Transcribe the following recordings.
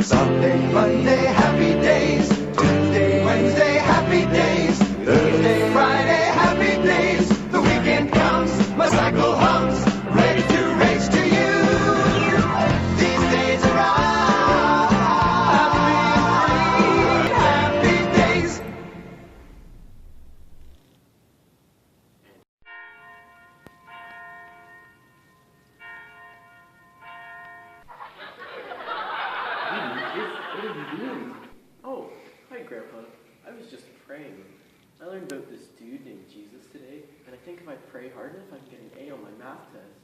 Sunday, Monday, happy days. Tuesday, Wednesday, happy days. Thursday, Friday, happy days. The weekend comes, my cycle hums, ready to race to you. These days are happy days. What are you doing? Oh, hi, Grandpa. I was just praying. I learned about this dude named Jesus today, and I think if I pray hard enough, I can get an A on my math test.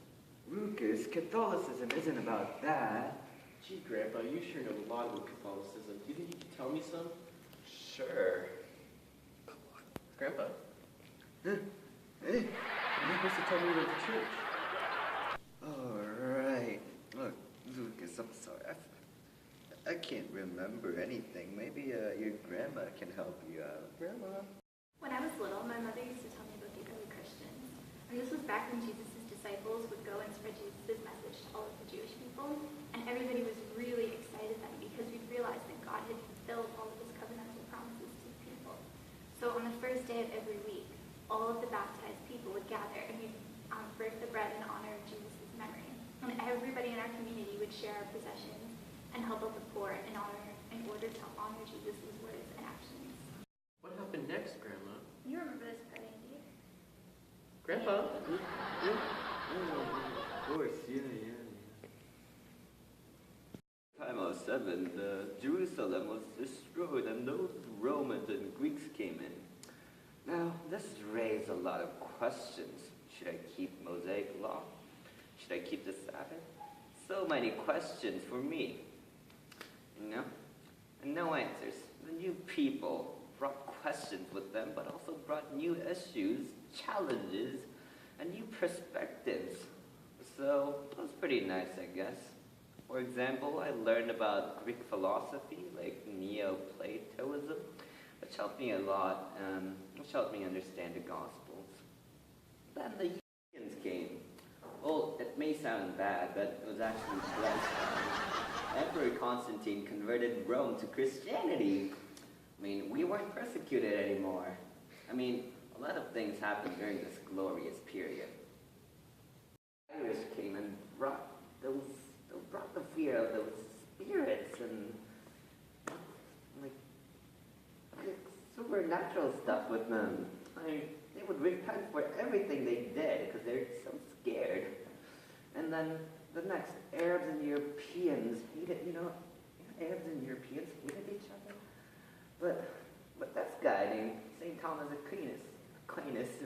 Lucas, Catholicism isn't about that. Gee, Grandpa, you sure know a lot about Catholicism. Do you think you could tell me some? Sure. Grandpa? Huh? You're supposed to tell me about the church. All right. Look, Lucas, I'm sorry. I can't remember anything. Maybe your grandma can help you out. Grandma? When I was little, my mother used to tell me about the early Christians. And this was back when Jesus' disciples would go and spread Jesus' message to all of the Jewish people. And everybody was really excited then because we'd realized that God had fulfilled all of his covenantal promises to the people. So on the first day of every week, all of the baptized people would gather and we'd break the bread in honor of Jesus' memory. And everybody in our community would share our possessions and help out the poor in order to honor Jesus' words and actions. What happened next, Grandma? You remember this part, Andy? Grandpa? Oh, of course, yeah. Time of 7, Jerusalem was destroyed and those Romans and Greeks came in. Now, this raised a lot of questions. Should I keep Mosaic law? Should I keep the Sabbath? So many questions for me. You know? And no answers. The new people brought questions with them, but also brought new issues, challenges, and new perspectives. So, it was pretty nice, I guess. For example, I learned about Greek philosophy, like Neoplatonism, which helped me a lot, which helped me understand the Gospels. Then the Europeans came. Well, it may sound bad, but it was actually blessed. Emperor Constantine converted Rome to Christianity. I mean, we weren't persecuted anymore. I mean, a lot of things happened during this glorious period. The Irish came and brought the fear of those spirits and like supernatural stuff with them. They would repent for everything they did because they're so scared. And then the next, Arabs and Europeans hated, Arabs and Europeans hated each other. But this guy named St. Thomas Aquinas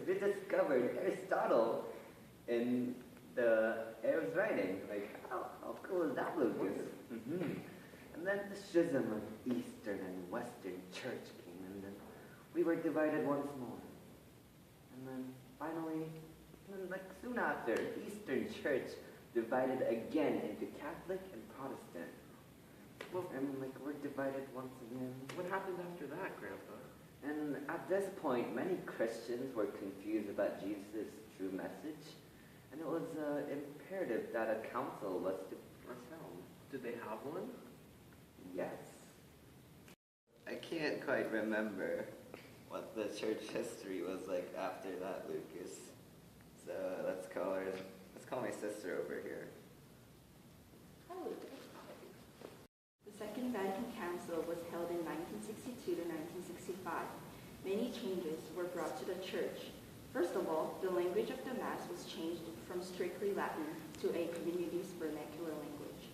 rediscovered Aristotle in the Arabs' writing. Like, how cool is that, Lucas? Mm-hmm. And then the schism of Eastern and Western church came, and then we were divided once more. And then finally, soon after, Eastern Church divided again into Catholic and Protestant. Well, and we're divided once again. What happened after that, Grandpa? And at this point, many Christians were confused about Jesus' true message, and it was imperative that a council was held. Did they have one? Yes. I can't quite remember what the church history was like after that, Lucas. So let's call my sister over here. Hi, Lucas. The Second Vatican Council was held in 1962 to 1965. Many changes were brought to the church. First of all, the language of the Mass was changed from strictly Latin to a community's vernacular language.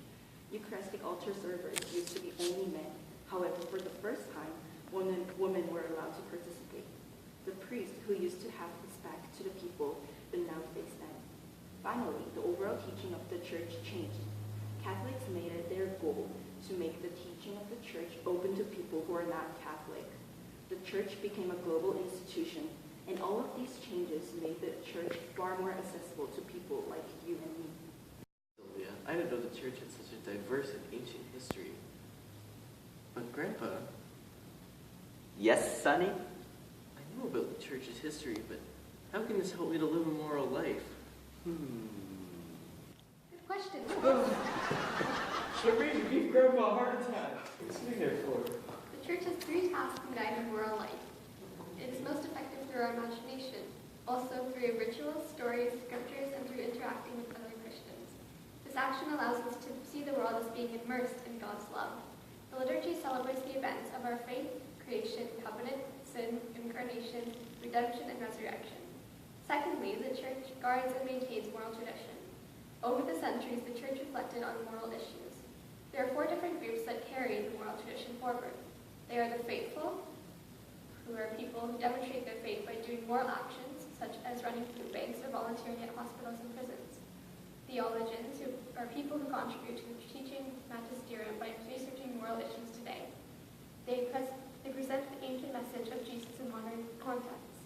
Eucharistic altar servers used to be only men. However, for the first time, women were allowed to participate. The priest, who used to have his back to the people, but now faced them. Finally, the overall teaching of the church changed. Catholics made it their goal to make the teaching of the church open to people who are not Catholic. The church became a global institution, and all of these changes made the church far more accessible to people like you and me. Sylvia, I didn't know the church had such a diverse and ancient history. But Grandpa... Yes, Sonny? I know about the church's history, but how can this help me to live a moral life? Good question. Charmaine, you gave Grandpa a heart attack. What's sitting there for? The church has three tasks in guiding moral life. It is most effective through our imagination, also through rituals, stories, scriptures, and through interacting with other Christians. This action allows us to see the world as being immersed in God's love. The liturgy celebrates the events of our faith, creation, covenant, sin, incarnation, redemption, and resurrection. Secondly, the church guards and maintains moral tradition. Over the centuries, the church reflected on moral issues. There are 4 different groups that carry the moral tradition forward. They are the faithful, who are people who demonstrate their faith by doing moral actions, such as running food banks or volunteering at hospitals and prisons. Theologians, who are people who contribute to teaching magisterium by researching moral issues today. They present the ancient message of Jesus in modern contexts.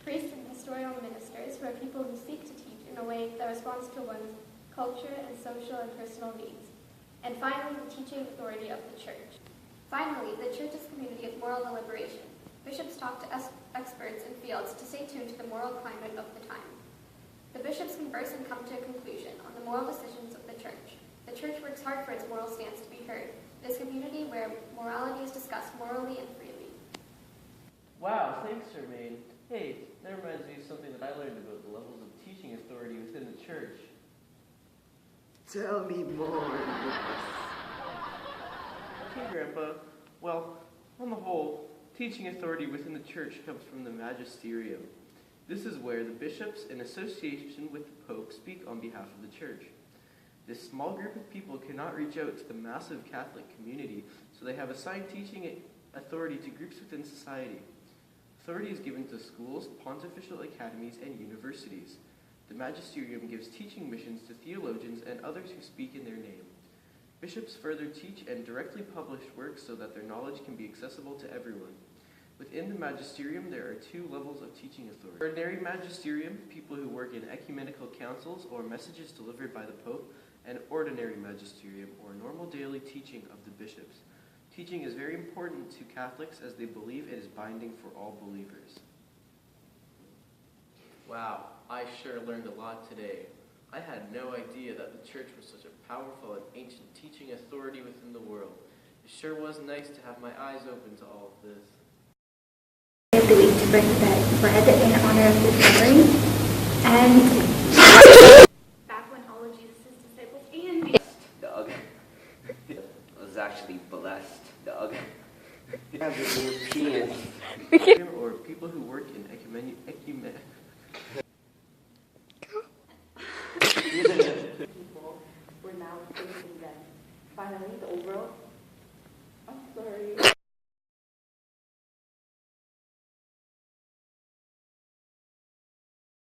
Priests and pastoral ministers, who are people who seek to teach in a way that responds to one's culture and social and personal needs. And finally, the teaching authority of the church. Finally, the church is a community of moral deliberation. Bishops talk to experts in fields to stay tuned to the moral climate of the time. The bishops converse and come to a conclusion on the moral decisions of the church. The church works hard for its moral stance to be heard. It is a community where morality is discussed morally and freely. Wow, thanks, Charmaine. Hey, that reminds me of something that I learned about the levels of teaching authority within the church. Tell me more. Okay, Grandpa. Well, on the whole, teaching authority within the church comes from the magisterium. This is where the bishops, in association with the Pope, speak on behalf of the church. This small group of people cannot reach out to the massive Catholic community, so they have assigned teaching authority to groups within society. Authority is given to schools, pontifical academies, and universities. The magisterium gives teaching missions to theologians and others who speak in their name. Bishops further teach and directly publish works so that their knowledge can be accessible to everyone. Within the magisterium, there are 2 levels of teaching authority. Ordinary magisterium, people who work in ecumenical councils or messages delivered by the Pope, and ordinary magisterium, or normal daily teaching of the bishops. Teaching is very important to Catholics as they believe it is binding for all believers. Wow, I sure learned a lot today. I had no idea that the church was such a powerful and ancient teaching authority within the world. It sure was nice to have my eyes open to all of this. Of the week to bring the bread in honor of his memory. And back when all of Jesus' disciples and Doug. It was actually blessed, Doug. Yeah, the European. Or people who work in